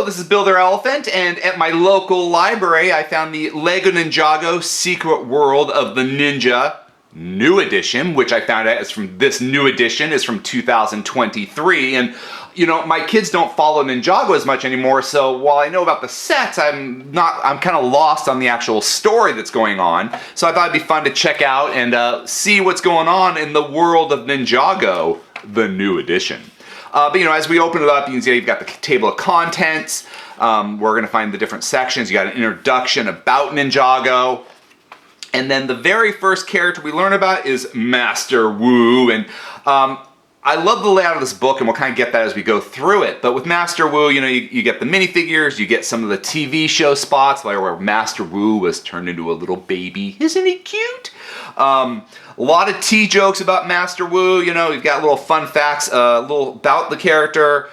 Hello, this is Builder Elephant, and at my local library I found the LEGO Ninjago Secret World of the Ninja New Edition, which I found out is from this new edition is from 2023. And you know, my kids don't follow Ninjago as much anymore, so while I know about the sets, I'm kind of lost on the actual story that's going on. So I thought it'd be fun to check out and see what's going on in the world of Ninjago, the new edition. But you know, as we open it up, you can see you've got the table of contents. We're going to find the different sections. You got an introduction about Ninjago. And then the very first character we learn about is Master Wu. And I love the layout of this book, and we'll kind of get that as we go through it. But with Master Wu, you know, you get the minifigures, you get some of the TV show spots where Master Wu was turned into a little baby. Isn't he cute? A lot of tea jokes about Master Wu. You know, you've got little fun facts, little about the character,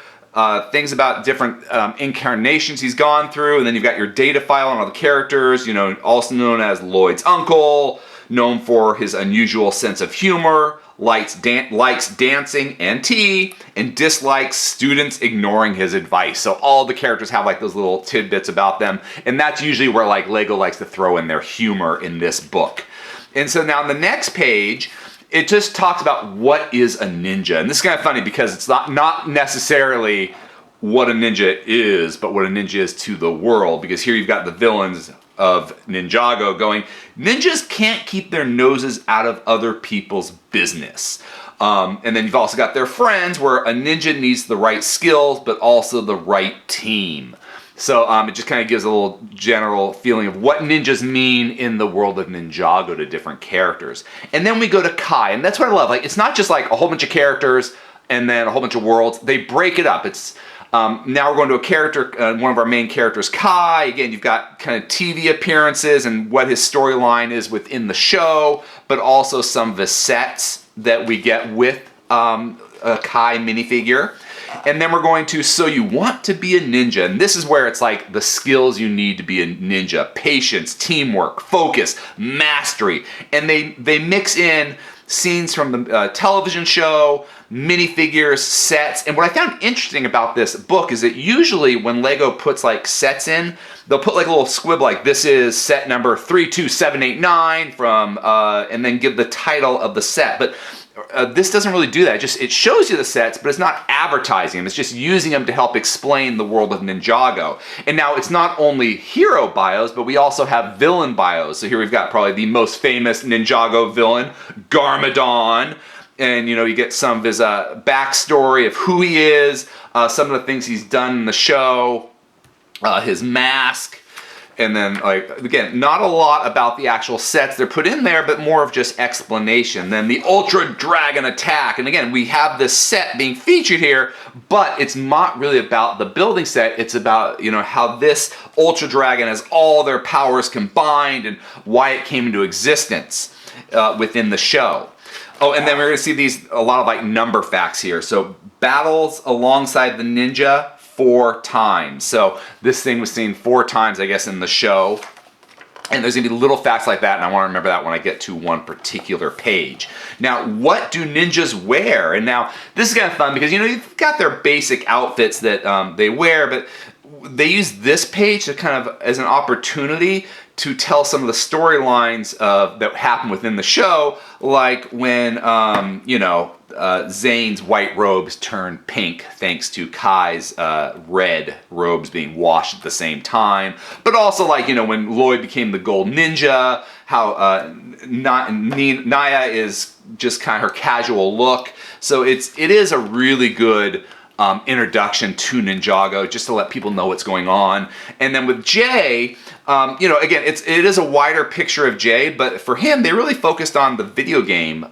things about different incarnations he's gone through, and then you've got your data file on all the characters. You know, also known as Lloyd's uncle, known for his unusual sense of humor, likes dancing and tea, and dislikes students ignoring his advice. So all the characters have like those little tidbits about them, and that's usually where like LEGO likes to throw in their humor in this book. And so now on the next page, it just talks about what is a ninja. And this is kind of funny because it's not necessarily what a ninja is, but what a ninja is to the world. Because here you've got the villains of Ninjago going, ninjas can't keep their noses out of other people's business. And then you've also got their friends, where a ninja needs the right skills, but also the right team. So it just kind of gives a little general feeling of what ninjas mean in the world of Ninjago to different characters. And then we go to Kai, and that's what I love. Like, it's not just like a whole bunch of characters and then a whole bunch of worlds. They break it up. It's now we're going to a character, one of our main characters, Kai. Again, you've got kind of TV appearances and what his storyline is within the show, but also some of the sets that we get with a Kai minifigure. And then we're going to So You Want to Be a Ninja. And this is where it's like the skills you need to be a ninja. Patience, teamwork, focus, mastery. And they mix in scenes from the television show, minifigures, sets. And what I found interesting about this book is that usually when LEGO puts like sets in, they'll put like a little squib like this is set number 32789 from, and then give the title of the set. But this doesn't really do that. It shows you the sets, but it's not advertising them. It's just using them to help explain the world of Ninjago. And now it's not only hero bios, but we also have villain bios. So here we've got probably the most famous Ninjago villain, Garmadon. And you know, you get some of his backstory of who he is, some of the things he's done in the show, his mask. And then, like, again, not a lot about the actual sets they're put in there, but more of just explanation. Then the Ultra Dragon Attack. And again, we have this set being featured here, but it's not really about the building set. It's about, you know, how this Ultra Dragon has all their powers combined and why it came into existence within the show. Oh, and then we're going to see a lot of like number facts here. So battles alongside the ninja 4 times. So this thing was seen 4 times, I guess, in the show. And there's gonna be little facts like that, and I want to remember that when I get to one particular page. Now, what do ninjas wear? And now, this is kind of fun because, you know, you've got their basic outfits that they wear, but they use this page to kind of as an opportunity to tell some of the storylines that happen within the show, like when, you know, Zane's white robes turned pink thanks to Kai's red robes being washed at the same time. But also, like, you know, when Lloyd became the Gold Ninja, how Naya is just kind of her casual look. So it is a really good introduction to Ninjago, just to let people know what's going on. And then with Jay, you know, again, it is a wider picture of Jay, but for him, they really focused on the video game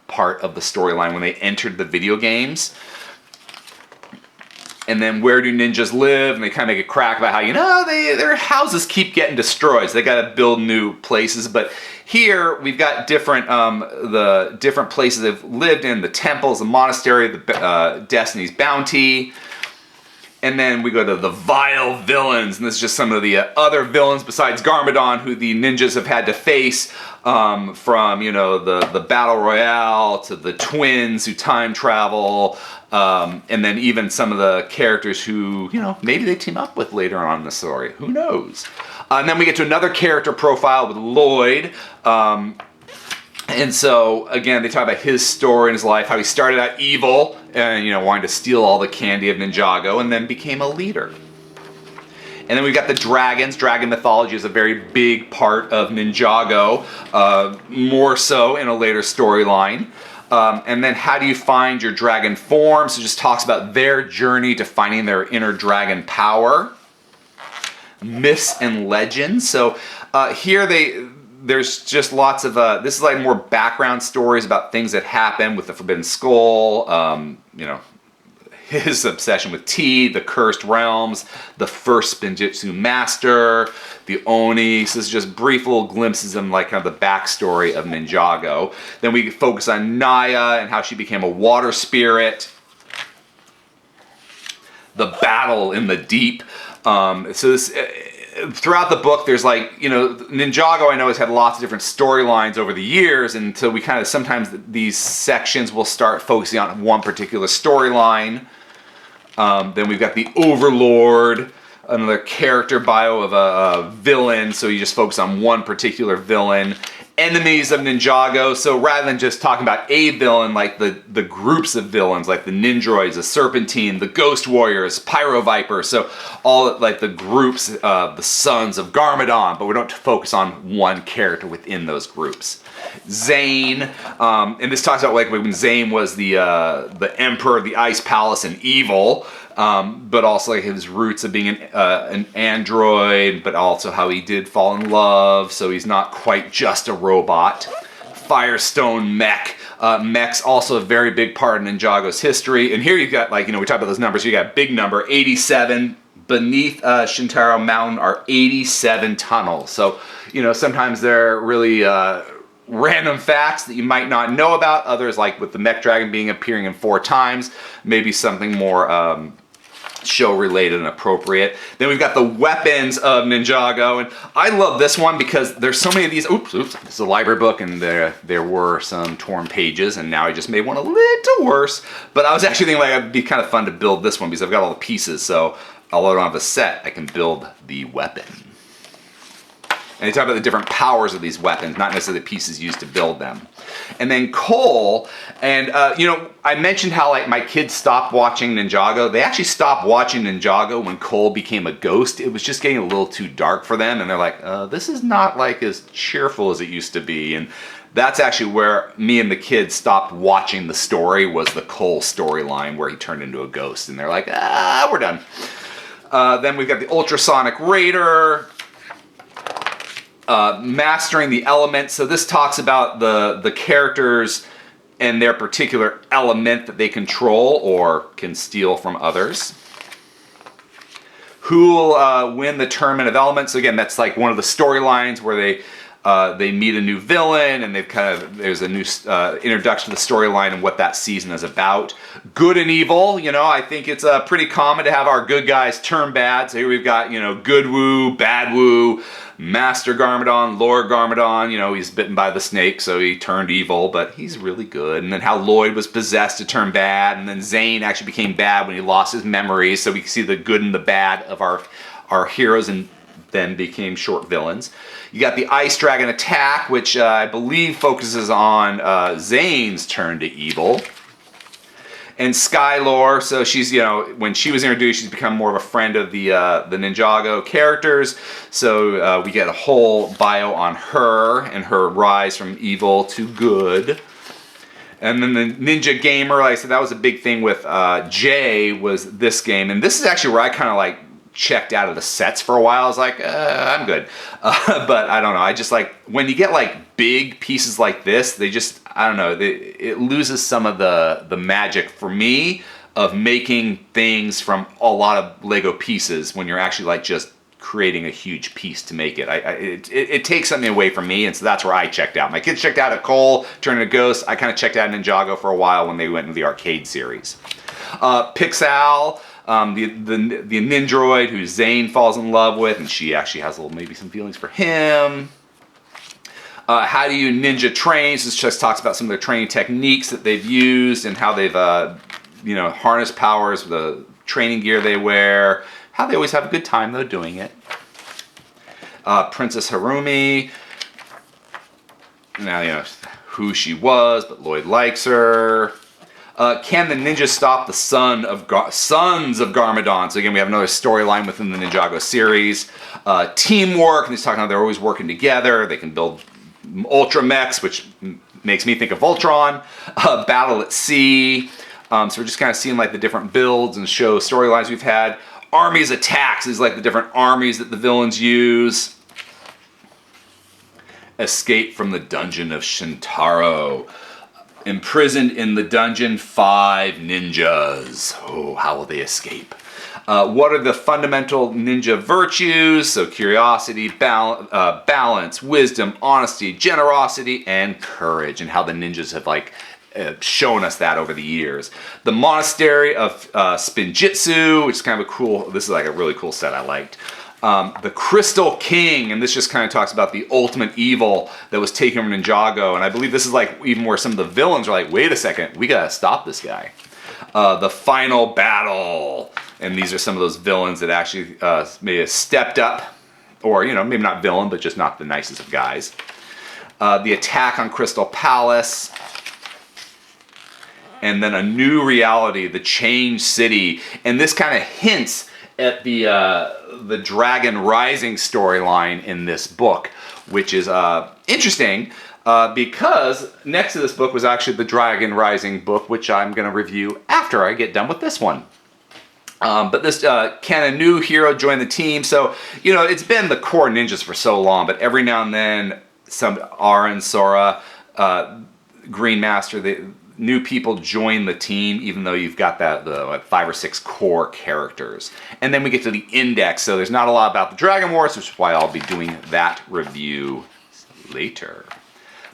part of the storyline when they entered the video games. And then where do ninjas live? And they kind of make a crack about how, you know, their houses keep getting destroyed, so they got to build new places. But here we've got the different places they've lived in: the temples, the monastery, the Destiny's Bounty. And then we go to the vile villains, and this is just some of the other villains besides Garmadon who the ninjas have had to face, from, you know, the Battle Royale to the twins who time travel, and then even some of the characters who, you know, maybe they team up with later on in the story. Who knows? And then we get to another character profile with Lloyd. And so, again, they talk about his story in his life, how he started out evil and, you know, wanting to steal all the candy of Ninjago and then became a leader. And then we've got the dragons. Dragon mythology is a very big part of Ninjago, more so in a later storyline. And then how do you find your dragon form? So it just talks about their journey to finding their inner dragon power. Myths and legends. So here there's just lots of, this is like more background stories about things that happen with the Forbidden Skull, you know, his obsession with tea, the Cursed Realms, the first Spinjitzu Master, the Oni. So this is just brief little glimpses of like kind of the backstory of Ninjago. Then we focus on Naya and how she became a water spirit. The battle in the deep. So this... throughout the book, there's like, you know, Ninjago I know has had lots of different storylines over the years, and so we kind of, sometimes these sections will start focusing on one particular storyline. Then we've got the Overlord, another character bio of a villain, so you just focus on one particular villain. Enemies of Ninjago, so rather than just talking about a villain, like the groups of villains, like the Ninjroids, the Serpentine, the Ghost Warriors, Pyro Viper, so all like the groups, the Sons of Garmadon, but we don't focus on one character within those groups. Zane, and this talks about like when Zane was the Emperor of the Ice Palace and evil, but also like his roots of being an android, but also how he did fall in love, so he's not quite just a robot. Firestone Mech. Mech's also a very big part of Ninjago's history, and here you've got, like, you know, we talked about those numbers, you got big number, 87. Beneath Shintaro Mountain are 87 tunnels, so, you know, sometimes they're really random facts that you might not know about. Others, like with the Mech Dragon appearing in 4 times, maybe something more show related and appropriate. Then we've got the weapons of Ninjago, and I love this one because there's so many of these. Oops, it's a library book, and there were some torn pages, and now I just made one a little worse. But I was actually thinking like it'd be kind of fun to build this one because I've got all the pieces, so although I don't have a set, I can build the weapon. And they talk about the different powers of these weapons, not necessarily the pieces used to build them. And then Cole, and you know, I mentioned how like my kids stopped watching Ninjago. They actually stopped watching Ninjago when Cole became a ghost. It was just getting a little too dark for them, and they're like, this is not like as cheerful as it used to be. And that's actually where me and the kids stopped watching the story, was the Cole storyline where he turned into a ghost. And they're like, we're done. Then we've got the Ultrasonic Raider. Mastering the elements. So this talks about the characters and their particular element that they control or can steal from others. Who will win the Tournament of Elements? So again, that's like one of the storylines where they meet a new villain, and there's a new introduction to the storyline and what that season is about. Good and evil, you know, I think it's pretty common to have our good guys turn bad. So here we've got, you know, Good Woo, Bad Woo, Master Garmadon, Lord Garmadon, you know, he's bitten by the snake, so he turned evil, but he's really good. And then how Lloyd was possessed to turn bad, and then Zane actually became bad when he lost his memories, so we can see the good and the bad of our heroes, and then became short villains. You got the Ice Dragon Attack, which I believe focuses on Zane's turn to evil. And Skylore, so she's, you know, when she was introduced, she's become more of a friend of the Ninjago characters. So we get a whole bio on her and her rise from evil to good. And then the Ninja Gamer, like I said, that was a big thing with Jay, was this game. And this is actually where I kind of like checked out of the sets for a while. I was like, I'm good. But I don't know. I just like, when you get like big pieces like this, they just, I don't know, it loses some of the magic for me of making things from a lot of Lego pieces when you're actually like just creating a huge piece to make it. It takes something away from me, and so that's where I checked out. My kids checked out at Cole, turned into Ghost. I kind of checked out Ninjago for a while when they went into the arcade series. Pixel, the Nindroid who Zane falls in love with, and she actually has maybe some feelings for him. How do you ninja train? So this just talks about some of their training techniques that they've used and how they've harnessed powers with the training gear they wear. How they always have a good time though doing it. Princess Harumi. Now who she was, but Lloyd likes her. Can the ninjas stop the sons of Garmadon? So again, we have another storyline within the Ninjago series. Teamwork, and he's talking about they're always working together. They can build ultra mechs, which makes me think of Voltron. Battle at sea. So we're just kind of seeing like the different builds and show storylines we've had. Armies attacks is like the different armies that the villains use. Escape from the dungeon of Shintaro. Imprisoned in the dungeon, 5 ninjas. Oh, how will they escape? What are the fundamental ninja virtues? So curiosity, balance, wisdom, honesty, generosity, and courage. And how the ninjas have shown us that over the years. The Monastery of Spinjitzu, which is kind of a cool, this is like a really cool set I liked. The Crystal King, and this just kind of talks about the ultimate evil that was taken from Ninjago, and I believe this is like even where some of the villains are like, wait a second, we gotta stop this guy. The Final Battle, and these are some of those villains that actually may have stepped up, or maybe not villain, but just not the nicest of guys. The Attack on Crystal Palace, and then A New Reality, the Change City, and this kind of hints at the Dragon Rising storyline in this book, which is interesting because next to this book was actually the Dragon Rising book, which I'm going to review after I get done with this one. But this can a new hero join the team? So it's been the core ninjas for so long, but every now and then some Arin, Sora, Green Master, the new people join the team, even though you've got the 5 or 6 core characters. And then we get to the index, so there's not a lot about the Dragon Wars, which is why I'll be doing that review later.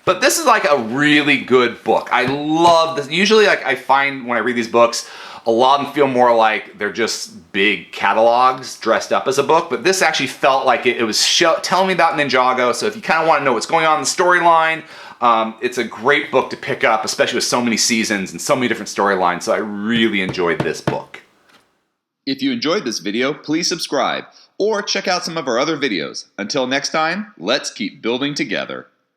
But this is like a really good book. I love this. Usually I find when I read these books, a lot of them feel more like they're just big catalogs dressed up as a book, but this actually felt like it was telling me about Ninjago, so if you kind of want to know what's going on in the storyline, it's a great book to pick up, especially with so many seasons and so many different storylines, so I really enjoyed this book. If you enjoyed this video, please subscribe or check out some of our other videos. Until next time, let's keep building together.